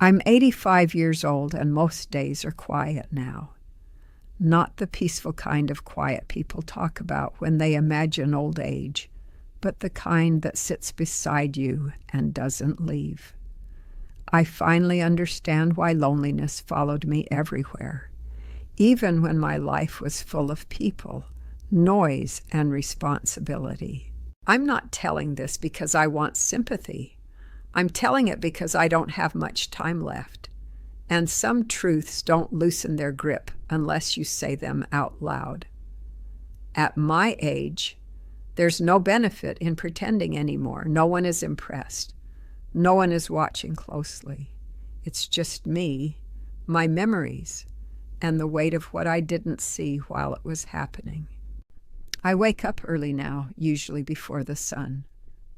I'm 85 years old and most days are quiet now. Not the peaceful kind of quiet people talk about when they imagine old age, but the kind that sits beside you and doesn't leave. I finally understand why loneliness followed me everywhere, even when my life was full of people, noise, and responsibility. I'm not telling this because I want sympathy. I'm telling it because I don't have much time left, and some truths don't loosen their grip unless you say them out loud. At my age, there's no benefit in pretending anymore. No one is impressed. No one is watching closely. It's just me, my memories, and the weight of what I didn't see while it was happening. I wake up early now, usually before the sun.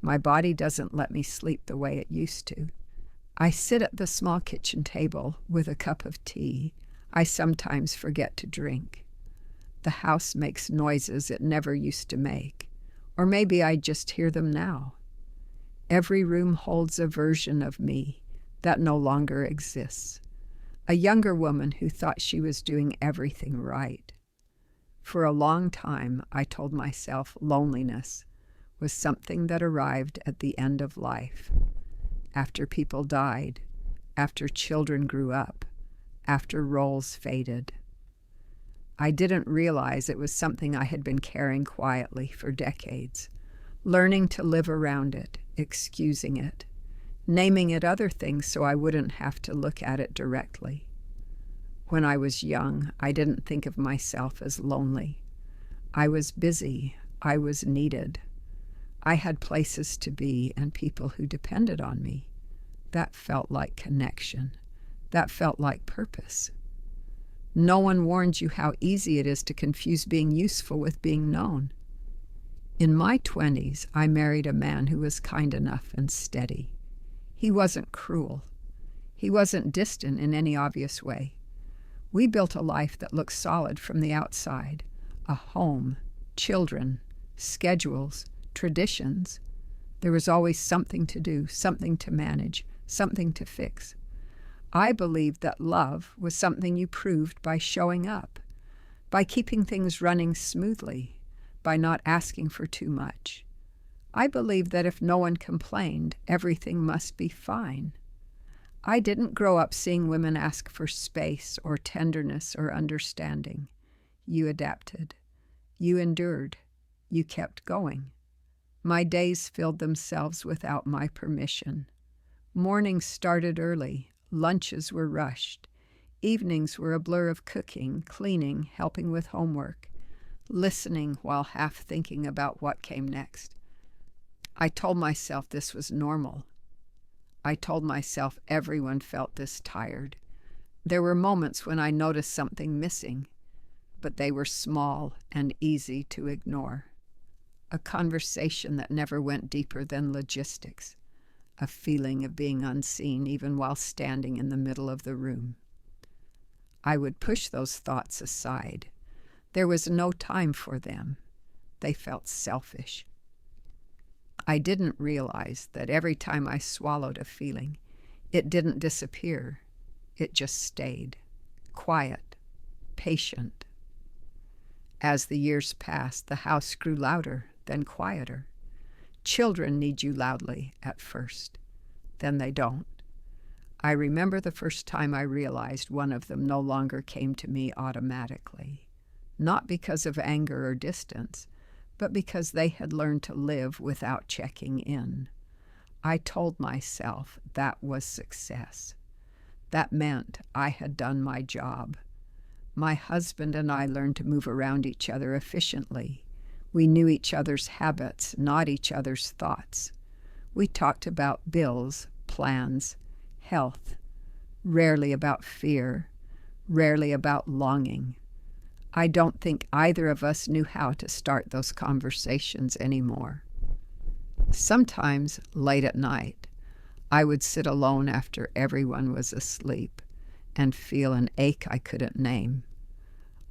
My body doesn't let me sleep the way it used to. I sit at the small kitchen table with a cup of tea I sometimes forget to drink. The house makes noises it never used to make, or maybe I just hear them now. Every room holds a version of me that no longer exists, a younger woman who thought she was doing everything right. For a long time, I told myself loneliness was something that arrived at the end of life, after people died, after children grew up, after roles faded. I didn't realize it was something I had been carrying quietly for decades, learning to live around it, excusing it, naming it other things so I wouldn't have to look at it directly. When I was young, I didn't think of myself as lonely. I was busy. I was needed. I had places to be and people who depended on me. That felt like connection. That felt like purpose. No one warns you how easy it is to confuse being useful with being known. In my 20s, I married a man who was kind enough and steady. He wasn't cruel. He wasn't distant in any obvious way. We built a life that looked solid from the outside. A home, children, schedules, traditions. There was always something to do, something to manage, something to fix. I believed that love was something you proved by showing up, by keeping things running smoothly, by not asking for too much. I believed that if no one complained, everything must be fine. I didn't grow up seeing women ask for space or tenderness or understanding. You adapted. You endured. You kept going. My days filled themselves without my permission. Mornings started early. Lunches were rushed. Evenings were a blur of cooking, cleaning, helping with homework, listening while half thinking about what came next. I told myself this was normal. I told myself everyone felt this tired. There were moments when I noticed something missing, but they were small and easy to ignore. A conversation that never went deeper than logistics. A feeling of being unseen even while standing in the middle of the room. I would push those thoughts aside. There was no time for them. They felt selfish. I didn't realize that every time I swallowed a feeling, it didn't disappear. It just stayed, quiet, patient. As the years passed, the house grew louder, then quieter. Children need you loudly at first, then they don't. I remember the first time I realized one of them no longer came to me automatically, not because of anger or distance, but because they had learned to live without checking in. I told myself that was success. That meant I had done my job. My husband and I learned to move around each other efficiently. We knew each other's habits, not each other's thoughts. We talked about bills, plans, health, rarely about fear, rarely about longing. I don't think either of us knew how to start those conversations anymore. Sometimes, late at night, I would sit alone after everyone was asleep and feel an ache I couldn't name.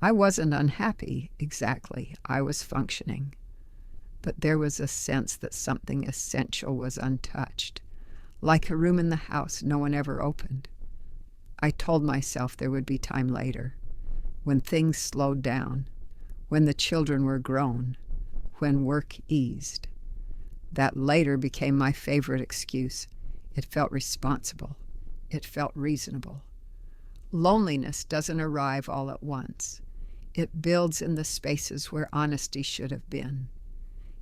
I wasn't unhappy, exactly. I was functioning. But there was a sense that something essential was untouched, like a room in the house no one ever opened. I told myself there would be time later, when things slowed down, when the children were grown, when work eased. That later became my favorite excuse. It felt responsible. It felt reasonable. Loneliness doesn't arrive all at once. It builds in the spaces where honesty should have been,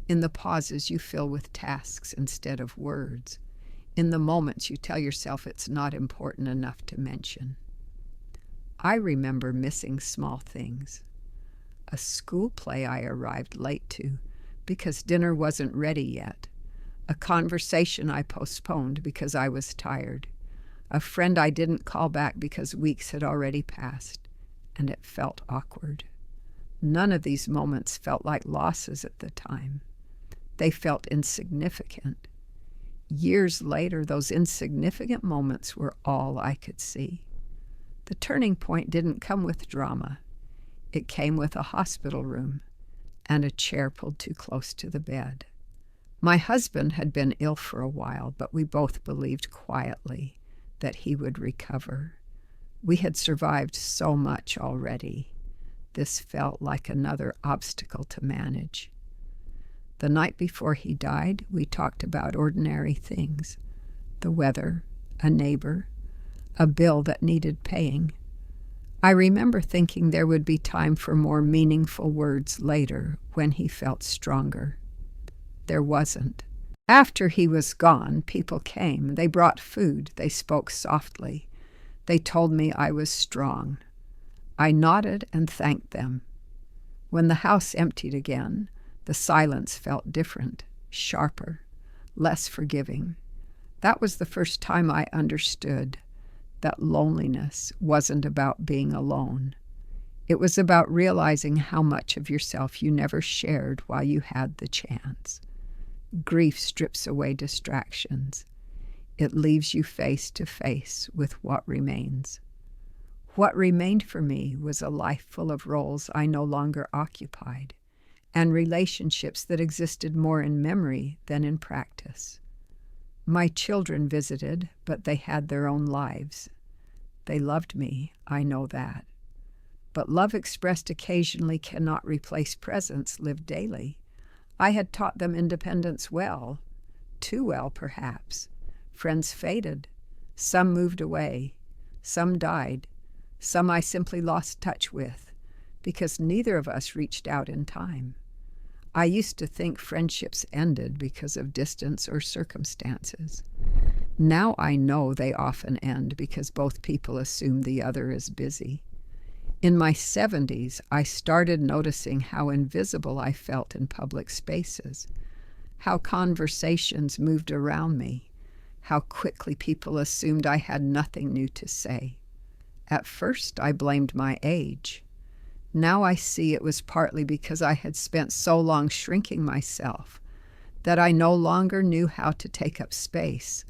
in the pauses you fill with tasks instead of words, in the moments you tell yourself it's not important enough to mention. I remember missing small things. A school play I arrived late to because dinner wasn't ready yet. A conversation I postponed because I was tired. A friend I didn't call back because weeks had already passed, and it felt awkward. None of these moments felt like losses at the time. They felt insignificant. Years later, those insignificant moments were all I could see. The turning point didn't come with drama. It came with a hospital room and a chair pulled too close to the bed. My husband had been ill for a while, but we both believed quietly that he would recover. We had survived so much already. This felt like another obstacle to manage. The night before he died, we talked about ordinary things: the weather, a neighbor, a bill that needed paying. I remember thinking there would be time for more meaningful words later when he felt stronger. There wasn't. After he was gone, people came. They brought food. They spoke softly. They told me I was strong. I nodded and thanked them. When the house emptied again, the silence felt different, sharper, less forgiving. That was the first time I understood that loneliness wasn't about being alone. It was about realizing how much of yourself you never shared while you had the chance. Grief strips away distractions. It leaves you face to face with what remains. What remained for me was a life full of roles I no longer occupied, and relationships that existed more in memory than in practice. My children visited, but they had their own lives. They loved me, I know that. But love expressed occasionally cannot replace presence lived daily. I had taught them independence well, too well perhaps. Friends faded. Some moved away. Some died. Some I simply lost touch with, because neither of us reached out in time. I used to think friendships ended because of distance or circumstances. Now I know they often end because both people assume the other is busy. In my 70s, I started noticing how invisible I felt in public spaces, how conversations moved around me, how quickly people assumed I had nothing new to say. At first, I blamed my age. Now I see it was partly because I had spent so long shrinking myself that I no longer knew how to take up space.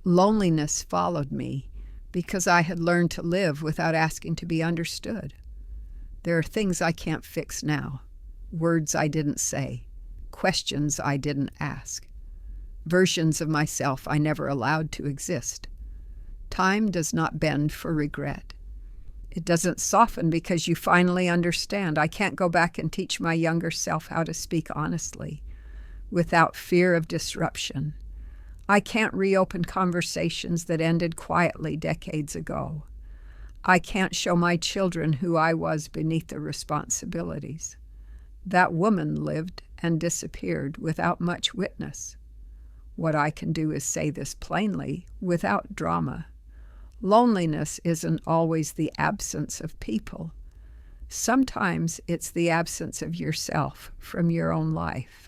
Loneliness followed me because I had learned to live without asking to be understood. There are things I can't fix now, words I didn't say, questions I didn't ask, versions of myself I never allowed to exist. Time does not bend for regret. It doesn't soften because you finally understand. I can't go back and teach my younger self how to speak honestly, without fear of disruption. I can't reopen conversations that ended quietly decades ago. I can't show my children who I was beneath the responsibilities. That woman lived and disappeared without much witness. What I can do is say this plainly, without drama. Loneliness isn't always the absence of people. Sometimes it's the absence of yourself from your own life.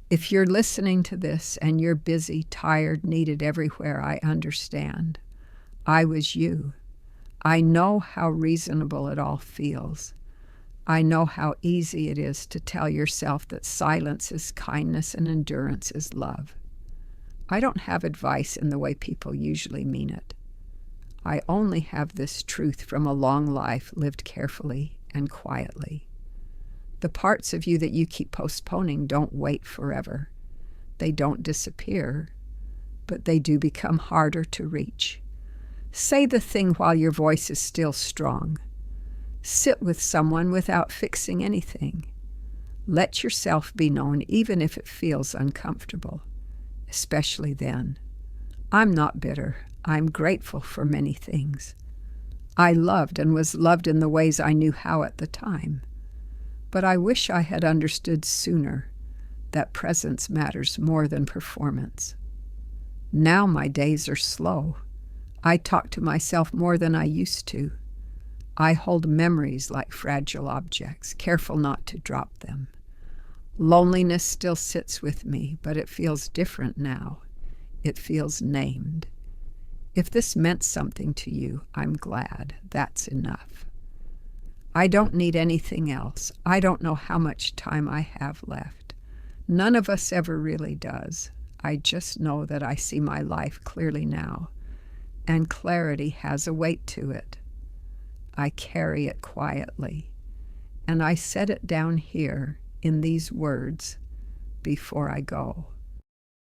If you're listening to this and you're busy, tired, needed everywhere, I understand. I was you. I know how reasonable it all feels. I know how easy it is to tell yourself that silence is kindness and endurance is love. I don't have advice in the way people usually mean it. I only have this truth from a long life lived carefully and quietly. The parts of you that you keep postponing don't wait forever. They don't disappear, but they do become harder to reach. Say the thing while your voice is still strong. Sit with someone without fixing anything. Let yourself be known even if it feels uncomfortable, especially then. I'm not bitter. I'm grateful for many things. I loved and was loved in the ways I knew how at the time. But I wish I had understood sooner that presence matters more than performance. Now my days are slow. I talk to myself more than I used to. I hold memories like fragile objects, careful not to drop them. Loneliness still sits with me, but it feels different now. It feels named. If this meant something to you, I'm glad. That's enough. I don't need anything else. I don't know how much time I have left. None of us ever really does. I just know that I see my life clearly now, and clarity has a weight to it. I carry it quietly, and I set it down here in these words before I go.